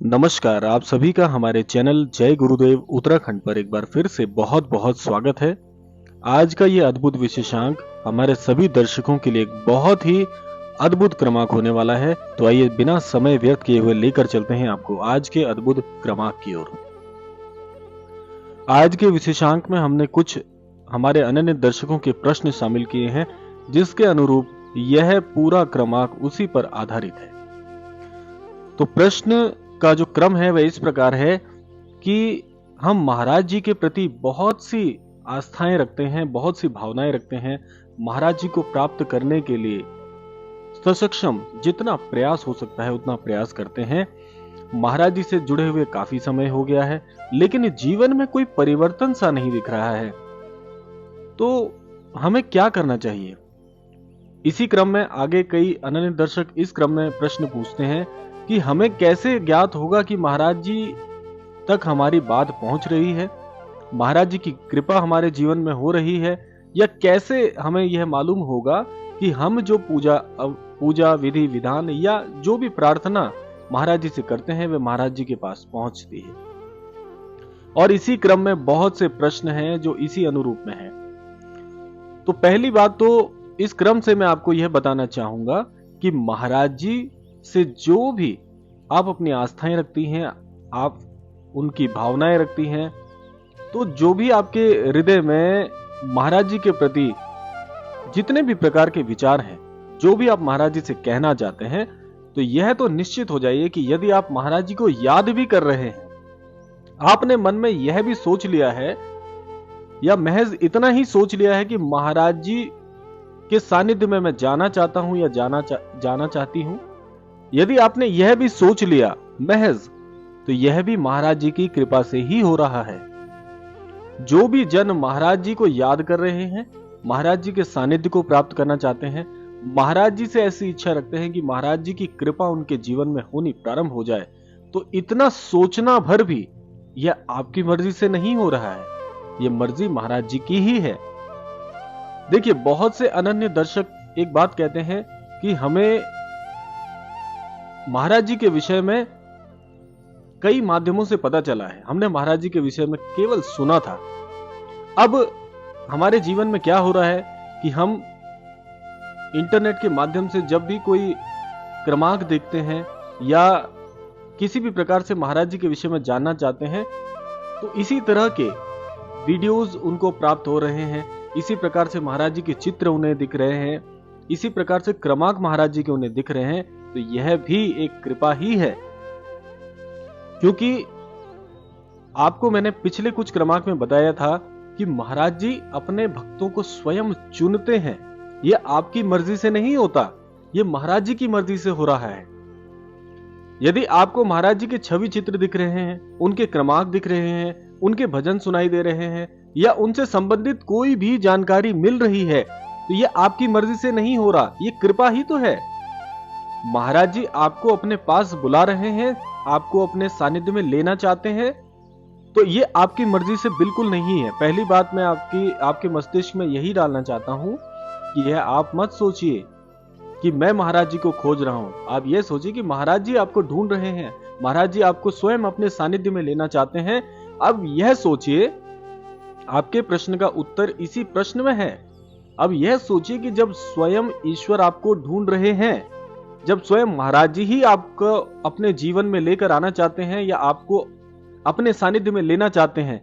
नमस्कार, आप सभी का हमारे चैनल जय गुरुदेव उत्तराखंड पर एक बार फिर से बहुत बहुत स्वागत है। आज का ये अद्भुत विशेषांक हमारे सभी दर्शकों के लिए एक बहुत ही अद्भुत क्रमांक होने वाला है। तो आइए बिना समय व्यर्थ किए हुए लेकर चलते हैं आपको आज के अद्भुत क्रमांक की ओर। आज के विशेषांक में हमने कुछ हमारे अनन्य दर्शकों के प्रश्न शामिल किए हैं, जिसके अनुरूप यह पूरा क्रमांक उसी पर आधारित है। तो प्रश्न का जो क्रम है वह इस प्रकार है कि हम महाराज जी के प्रति बहुत सी आस्थाएं रखते हैं, बहुत सी भावनाएं रखते हैं। महाराज जी को प्राप्त करने के लिए ससक्षम जितना प्रयास हो सकता है उतना प्रयास करते हैं। महाराज जी से जुड़े हुए काफी समय हो गया है, लेकिन जीवन में कोई परिवर्तन सा नहीं दिख रहा है। तो हमें क्या करना चाहिए? इसी क्रम में आगे कई अनन्य दर्शक इस क्रम में प्रश्न पूछते हैं कि हमें कैसे ज्ञात होगा कि महाराज जी तक हमारी बात पहुंच रही है, महाराज जी की कृपा हमारे जीवन में हो रही है, या कैसे हमें यह मालूम होगा कि हम जो पूजा विधि विधान या जो भी प्रार्थना महाराज जी से करते हैं वे महाराज जी के पास पहुंचती है। और इसी क्रम में बहुत से प्रश्न हैं जो इसी अनुरूप में हैं। तो पहली बात तो इस क्रम से मैं आपको यह बताना चाहूंगा कि महाराज जी से जो भी आप अपनी आस्थाएं रखती हैं, आप उनकी भावनाएं रखती हैं, तो जो भी आपके हृदय में महाराज जी के प्रति जितने भी प्रकार के विचार हैं, जो भी आप महाराज जी से कहना चाहते हैं, तो यह तो निश्चित हो जाइए कि यदि आप महाराज जी को याद भी कर रहे हैं, आपने मन में यह भी सोच लिया है या महज इतना ही सोच लिया है कि महाराज जी के सानिध्य में मैं जाना चाहता हूं या जाना चाहती हूं, यदि आपने यह भी सोच लिया महज, तो यह भी महाराज जी की कृपा से ही हो रहा है। जो भी जन महाराज जी को याद कर रहे हैं, महाराज जी के सानिध्य को प्राप्त करना चाहते हैं, महाराज जी से ऐसी इच्छा रखते हैं कि महाराज जी की कृपा उनके जीवन में होनी प्रारंभ हो जाए, तो इतना सोचना भर भी यह आपकी मर्जी से नहीं हो रहा है, यह मर्जी महाराज जी की ही है। देखिए, बहुत से अनन्य दर्शक एक बात कहते हैं कि हमें महाराज जी के विषय में कई माध्यमों से पता चला है, हमने महाराज जी के विषय में केवल सुना था। अब हमारे जीवन में क्या हो रहा है कि हम इंटरनेट के माध्यम से जब भी कोई क्रमांक देखते हैं या किसी भी प्रकार से महाराज जी के विषय में जानना चाहते हैं, तो इसी तरह के वीडियोस उनको प्राप्त हो रहे हैं, इसी प्रकार से महाराज जी के चित्र उन्हें दिख रहे हैं, इसी प्रकार से क्रमांक महाराज जी के उन्हें दिख रहे हैं। तो यह भी एक कृपा ही है, क्योंकि आपको मैंने पिछले कुछ क्रमांक में बताया था कि महाराज जी अपने भक्तों को स्वयं चुनते हैं। यह आपकी मर्जी से नहीं होता, यह महाराज जी की मर्जी से हो रहा है। यदि आपको महाराज जी के छवि चित्र दिख रहे हैं, उनके क्रमांक दिख रहे हैं, उनके भजन सुनाई दे रहे हैं, या उनसे संबंधित कोई भी जानकारी मिल रही है, तो यह आपकी मर्जी से नहीं हो रहा, यह कृपा ही तो है। महाराज जी आपको अपने पास बुला रहे हैं, आपको अपने सानिध्य में लेना चाहते हैं, तो ये आपकी मर्जी से बिल्कुल नहीं है। पहली बात मैं आपके मस्तिष्क में यही डालना चाहता हूं कि यह आप मत सोचिए कि मैं महाराज जी को खोज रहा हूं। आप यह सोचिए कि महाराज जी आपको ढूंढ रहे हैं, महाराज जी आपको स्वयं अपने सानिध्य में लेना चाहते हैं। अब यह सोचिए, आपके प्रश्न का उत्तर इसी प्रश्न में है। अब यह सोचिए कि जब स्वयं ईश्वर आपको ढूंढ रहे हैं, जब स्वयं महाराज जी ही आपको अपने जीवन में लेकर आना चाहते हैं या आपको अपने सानिध्य में लेना चाहते हैं,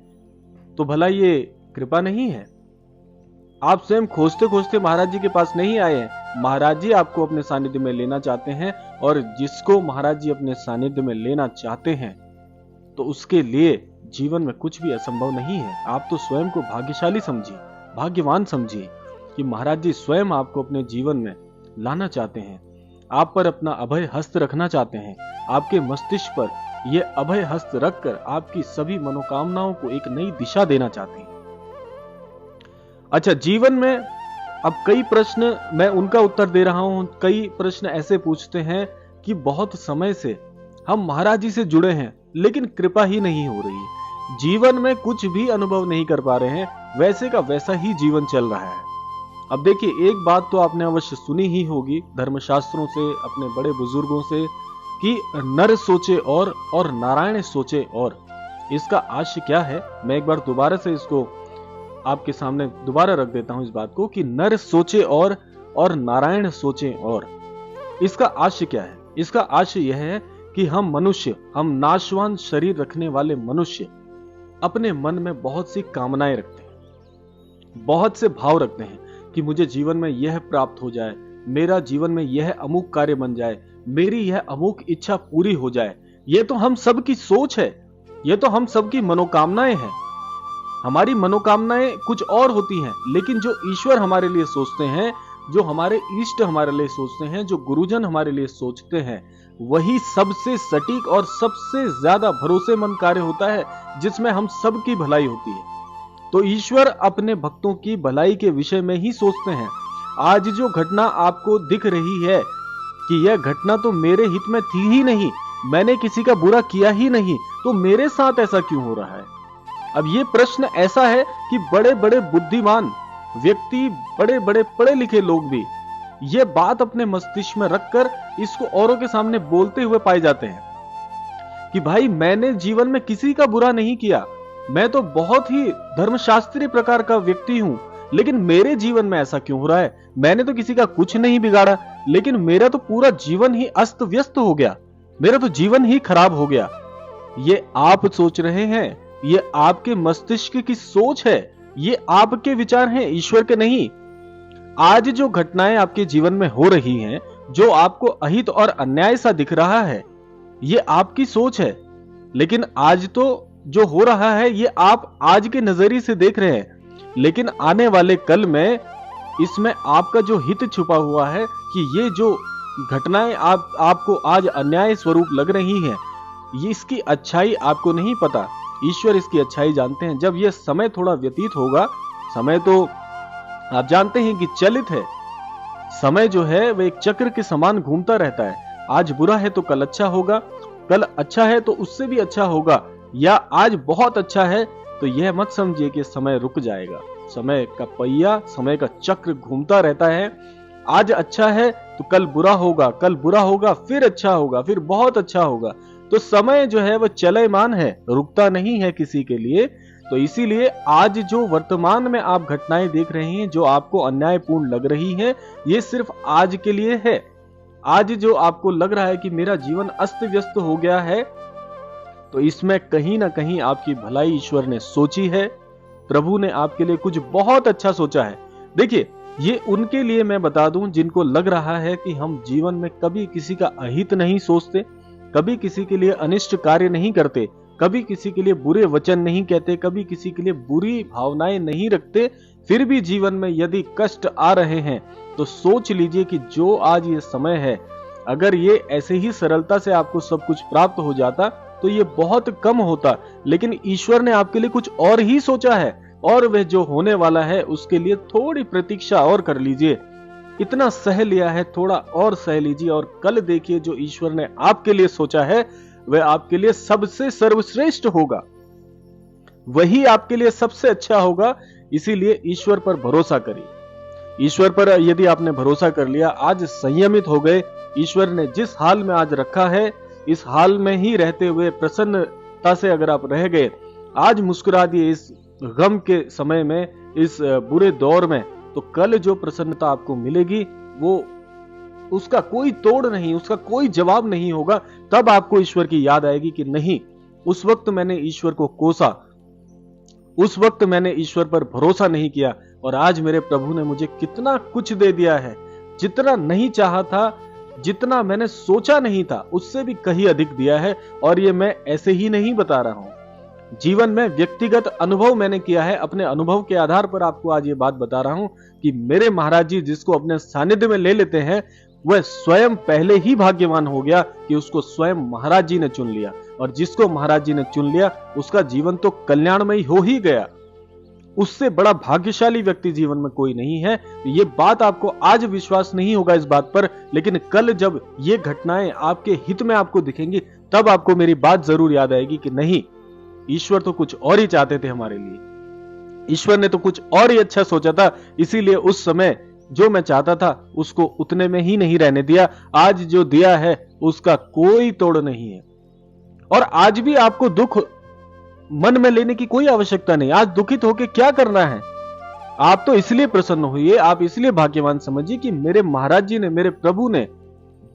तो भला ये कृपा नहीं है? आप स्वयं खोजते खोजते महाराज जी के पास नहीं आए हैं, महाराज जी आपको अपने सानिध्य में लेना चाहते हैं। और जिसको महाराज जी अपने सानिध्य में लेना चाहते हैं, तो उसके लिए जीवन में कुछ भी असंभव नहीं है। आप तो स्वयं को भाग्यशाली समझिए, भाग्यवान समझिए कि महाराज जी स्वयं आपको अपने जीवन में लाना चाहते हैं, आप पर अपना अभय हस्त रखना चाहते हैं, आपके मस्तिष्क पर यह अभय हस्त रखकर आपकी सभी मनोकामनाओं को एक नई दिशा देना चाहते हैं। अच्छा, जीवन में अब कई प्रश्न मैं उनका उत्तर दे रहा हूं। कई प्रश्न ऐसे पूछते हैं कि बहुत समय से हम महाराज जी से जुड़े हैं, लेकिन कृपा ही नहीं हो रही, जीवन में कुछ भी अनुभव नहीं कर पा रहे हैं, वैसे का वैसा ही जीवन चल रहा है। अब देखिए, एक बात तो आपने अवश्य सुनी ही होगी धर्मशास्त्रों से, अपने बड़े बुजुर्गों से, कि नर सोचे और नारायण सोचे और। इसका आशय क्या है? मैं एक बार दोबारा से इसको आपके सामने दोबारा रख देता हूं इस बात को, कि नर सोचे और नारायण सोचे और। इसका आशय क्या है? इसका आशय यह है कि हम मनुष्य, हम नाशवान शरीर रखने वाले मनुष्य अपने मन में बहुत सी कामनाएं रखते हैं, बहुत से भाव रखते हैं कि मुझे जीवन में यह प्राप्त हो जाए, मेरा जीवन में यह अमुक कार्य बन जाए, मेरी यह अमुक इच्छा पूरी हो जाए। यह तो हम सबकी सोच है, यह तो हम सबकी मनोकामनाएं हैं। हमारी मनोकामनाएं कुछ और होती हैं, लेकिन जो ईश्वर हमारे लिए सोचते हैं, जो हमारे इष्ट हमारे लिए सोचते हैं, जो गुरुजन हमारे लिए सोचते हैं, वही सबसे सटीक और सबसे ज्यादा भरोसेमंद कार्य होता है, जिसमें हम सबकी भलाई होती है। तो ईश्वर अपने भक्तों की भलाई के विषय में ही सोचते हैं। आज जो घटना आपको दिख रही है कि यह घटना तो मेरे हित में थी ही नहीं, मैंने किसी का बुरा किया ही नहीं, तो मेरे साथ ऐसा क्यों हो रहा है? अब ये प्रश्न ऐसा है कि बड़े बड़े बुद्धिमान व्यक्ति, बड़े बड़े पढ़े लिखे लोग भी ये बात अपने मस्तिष्क में रखकर इसको औरों के सामने बोलते हुए पाए जाते हैं कि भाई मैंने जीवन में किसी का बुरा नहीं किया, मैं तो बहुत ही धर्मशास्त्रीय प्रकार का व्यक्ति हूं, लेकिन मेरे जीवन में ऐसा क्यों हो रहा है? मैंने तो किसी का कुछ नहीं बिगाड़ा, लेकिन मेरा तो पूरा जीवन ही अस्त व्यस्त हो गया, मेरा तो जीवन ही खराब हो गया। ये आप सोच रहे हैं, ये आपके मस्तिष्क की सोच है, ये आपके विचार हैं, ईश्वर के नहीं। आज जो घटनाएं आपके जीवन में हो रही हैं, जो आपको अहित और अन्याय सा दिख रहा है, ये आपकी सोच है। लेकिन आज तो जो हो रहा है ये आप आज के नजरिए से देख रहे हैं, लेकिन आने वाले कल में इसमें आपका जो हित छुपा हुआ है कि ये जो घटनाएं आपको आज अन्याय स्वरूप लग रही हैं, ये इसकी अच्छाई आपको नहीं पता, ईश्वर इसकी अच्छाई जानते हैं। जब यह समय थोड़ा व्यतीत होगा, समय तो आप जानते हैं कि चलित है, समय जो है वह एक चक्र के समान घूमता रहता है। आज बुरा है तो कल अच्छा होगा, कल अच्छा है तो उससे भी अच्छा होगा, या आज बहुत अच्छा है तो यह मत समझिए कि समय रुक जाएगा। समय का पहिया, समय का चक्र घूमता रहता है। आज अच्छा है तो कल बुरा होगा, कल बुरा होगा फिर अच्छा होगा, फिर बहुत अच्छा होगा। तो समय जो है वह चलयमान है, रुकता नहीं है किसी के लिए। तो इसीलिए आज जो वर्तमान में आप घटनाएं देख रहे हैं, जो आपको अन्यायपूर्ण लग रही है, ये सिर्फ आज के लिए है। आज जो आपको लग रहा है कि मेरा जीवन अस्त व्यस्त हो गया है, तो इसमें कहीं ना कहीं आपकी भलाई ईश्वर ने सोची है, प्रभु ने आपके लिए कुछ बहुत अच्छा सोचा है। देखिए, ये उनके लिए मैं बता दूं जिनको लग रहा है कि हम जीवन में कभी किसी का अहित नहीं सोचते, कभी किसी के लिए अनिष्ट कार्य नहीं करते, कभी किसी के लिए बुरे वचन नहीं कहते, कभी किसी के लिए बुरी भावनाएं नहीं रखते, फिर भी जीवन में यदि कष्ट आ रहे हैं तो सोच लीजिए कि जो आज ये समय है, अगर ये ऐसे ही सरलता से आपको सब कुछ प्राप्त हो जाता तो ये बहुत कम होता, लेकिन ईश्वर ने आपके लिए कुछ और ही सोचा है, और वह जो होने वाला है उसके लिए थोड़ी प्रतीक्षा और कर लीजिए। इतना सह लिया है, थोड़ा और सह लीजिए, और कल देखिए जो ईश्वर ने आपके लिए सोचा है वह आपके लिए सबसे सर्वश्रेष्ठ होगा, वही आपके लिए सबसे अच्छा होगा। इसीलिए ईश्वर पर भरोसा करिए। ईश्वर पर यदि आपने भरोसा कर लिया, आज संयमित हो गए, ईश्वर ने जिस हाल में आज रखा है, इस हाल में ही रहते हुए प्रसन्नता से अगर आप रह गए, आज मुस्कुरा दिए इस गम के समय में, इस बुरे दौर में, तो कल जो प्रसन्नता आपको मिलेगी वो उसका कोई तोड़ नहीं, उसका कोई जवाब नहीं होगा। तब आपको ईश्वर की याद आएगी कि नहीं, उस वक्त मैंने ईश्वर को कोसा, उस वक्त मैंने ईश्वर पर भरोसा नहीं किया, और आज मेरे प्रभु ने मुझे कितना कुछ दे दिया है, जितना नहीं चाहा था, जितना मैंने सोचा नहीं था, उससे भी कहीं अधिक दिया है। और ये मैं ऐसे ही नहीं बता रहा हूं, जीवन में व्यक्तिगत अनुभव मैंने किया है। अपने अनुभव के आधार पर आपको आज ये बात बता रहा हूं कि मेरे महाराज जी जिसको अपने सानिध्य में ले लेते हैं, वह स्वयं पहले ही भाग्यवान हो गया कि उसको स्वयं महाराज जी ने चुन लिया, और जिसको महाराज जी ने चुन लिया उसका जीवन तो कल्याणमयी हो ही गया। उससे बड़ा भाग्यशाली व्यक्ति जीवन में कोई नहीं है। ये बात आपको आज विश्वास नहीं होगा इस बात पर, लेकिन कल जब ये घटनाएं आपके हित में आपको दिखेंगी, तब आपको मेरी बात जरूर याद आएगी कि नहीं, ईश्वर तो कुछ और ही चाहते थे हमारे लिए, ईश्वर ने तो कुछ और ही अच्छा सोचा था। इसीलिए उस समय जो मैं चाहता था उसको उतने में ही नहीं रहने दिया। आज जो दिया है उसका कोई तोड़ नहीं है। और आज भी आपको दुख मन में लेने की कोई आवश्यकता नहीं। आज दुखित होकर क्या करना है? आप तो इसलिए प्रसन्न होइए, आप इसलिए भाग्यवान समझिए कि मेरे महाराज जी ने, मेरे प्रभु ने,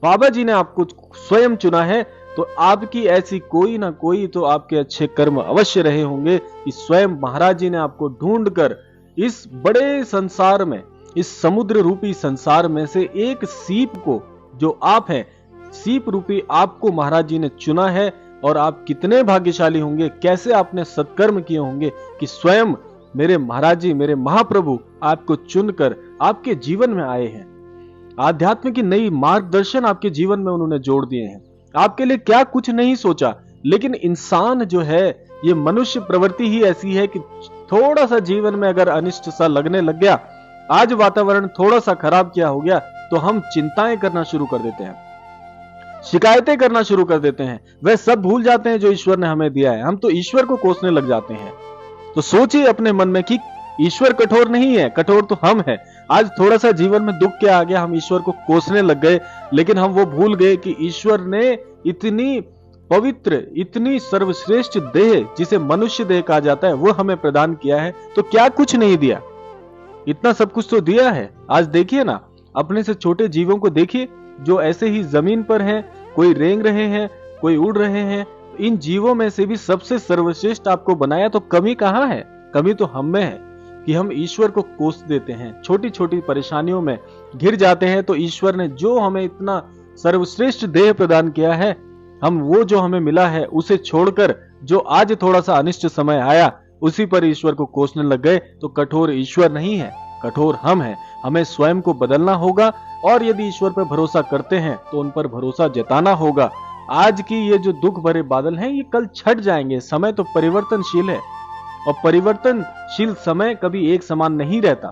बाबा जी ने आपको स्वयं चुना है। तो आपकी ऐसी कोई ना कोई तो आपके अच्छे कर्म अवश्य रहे होंगे कि स्वयं महाराज जी ने आपको ढूंढकर इस बड़े संसार में, इस समुद्र रूपी संसार में से एक सीप को, जो आप हैं, सीप रूपी आपको महाराज जी ने चुना है। और आप कितने भाग्यशाली होंगे, कैसे आपने सत्कर्म किए होंगे कि स्वयं मेरे महाराज जी, मेरे महाप्रभु आपको चुनकर आपके जीवन में आए हैं। आध्यात्म की नई मार्गदर्शन आपके जीवन में उन्होंने जोड़ दिए हैं। आपके लिए क्या कुछ नहीं सोचा, लेकिन इंसान जो है, ये मनुष्य प्रवृत्ति ही ऐसी है कि थोड़ा सा जीवन में अगर अनिष्ट सा लगने लग गया, आज वातावरण थोड़ा सा खराब किया हो गया, तो हम चिंताएं करना शुरू कर देते हैं, शिकायतें करना शुरू कर देते हैं। वह सब भूल जाते हैं जो ईश्वर ने हमें दिया है। हम तो ईश्वर को कोसने लग जाते हैं। तो सोचिए अपने मन में कि ईश्वर कठोर नहीं है, कठोर तो हम हैं। आज थोड़ा सा जीवन में दुख क्या आ गया, हम ईश्वर को कोसने लग गए, लेकिन हम वो भूल गए कि ईश्वर ने इतनी पवित्र, इतनी सर्वश्रेष्ठ देह, जिसे मनुष्य देह कहा जाता है, वो हमें प्रदान किया है। तो क्या कुछ नहीं दिया? इतना सब कुछ तो दिया है। आज देखिए ना, अपने से छोटे जीवों को देखिए जो ऐसे ही जमीन पर हैं, कोई रेंग रहे हैं, कोई उड़ रहे हैं। इन जीवों में से भी सबसे सर्वश्रेष्ठ आपको बनाया, तो कमी कहां है? कमी तो हम में है कि हम ईश्वर को कोस देते हैं, छोटी छोटी परेशानियों में घिर जाते हैं। तो ईश्वर ने जो हमें इतना सर्वश्रेष्ठ देह प्रदान किया है, हम वो जो हमें मिला है उसे छोड़कर जो आज थोड़ा सा अनिष्ट समय आया उसी पर ईश्वर को कोसने लग गए। तो कठोर ईश्वर नहीं है, कठोर हम हैं। हमें स्वयं को बदलना होगा, और यदि ईश्वर पर भरोसा करते हैं तो उन पर भरोसा जताना होगा। आज की ये जो दुख भरे बादल हैं, ये कल छट जाएंगे। समय तो परिवर्तनशील है, और परिवर्तनशील समय कभी एक समान नहीं रहता।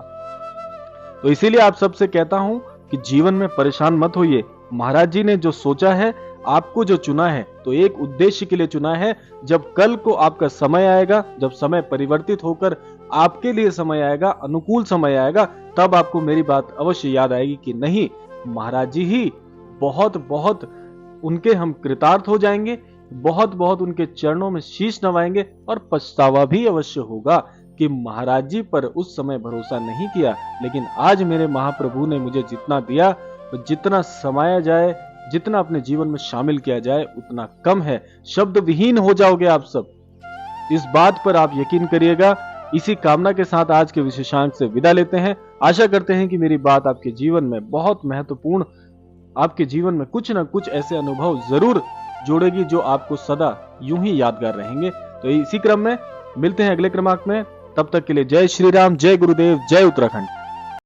तो इसीलिए आप सबसे कहता हूं कि जीवन में परेशान मत होइए। महाराज जी ने जो सोचा है, आपको जो चुना है, तो एक उद्देश्य के लिए चुना है। जब कल को आपका समय आएगा, जब समय परिवर्तित होकर आपके लिए समय आएगा, अनुकूल समय आएगा, तब आपको मेरी बात अवश्य याद आएगी कि नहीं, महाराज जी ही बहुत बहुत उनके हम कृतार्थ हो जाएंगे, बहुत बहुत उनके चरणों में शीश नवाएंगे। और पछतावा भी अवश्य होगा कि महाराज जी पर उस समय भरोसा नहीं किया। लेकिन आज मेरे महाप्रभु ने मुझे जितना दिया, जितना समाया जाए, जितना अपने जीवन में शामिल किया जाए, उतना कम है। शब्द विहीन हो जाओगे आप सब, इस बात पर आप यकीन करिएगा। इसी कामना के साथ आज के विशेषांक से विदा लेते हैं। आशा करते हैं कि मेरी बात आपके जीवन में बहुत महत्वपूर्ण, आपके जीवन में कुछ न कुछ ऐसे अनुभव जरूर जोड़ेगी जो आपको सदा यूं ही यादगार रहेंगे। तो इसी क्रम में मिलते हैं अगले क्रमांक में। तब तक के लिए जय श्री राम, जय गुरुदेव, जय उत्तराखंड।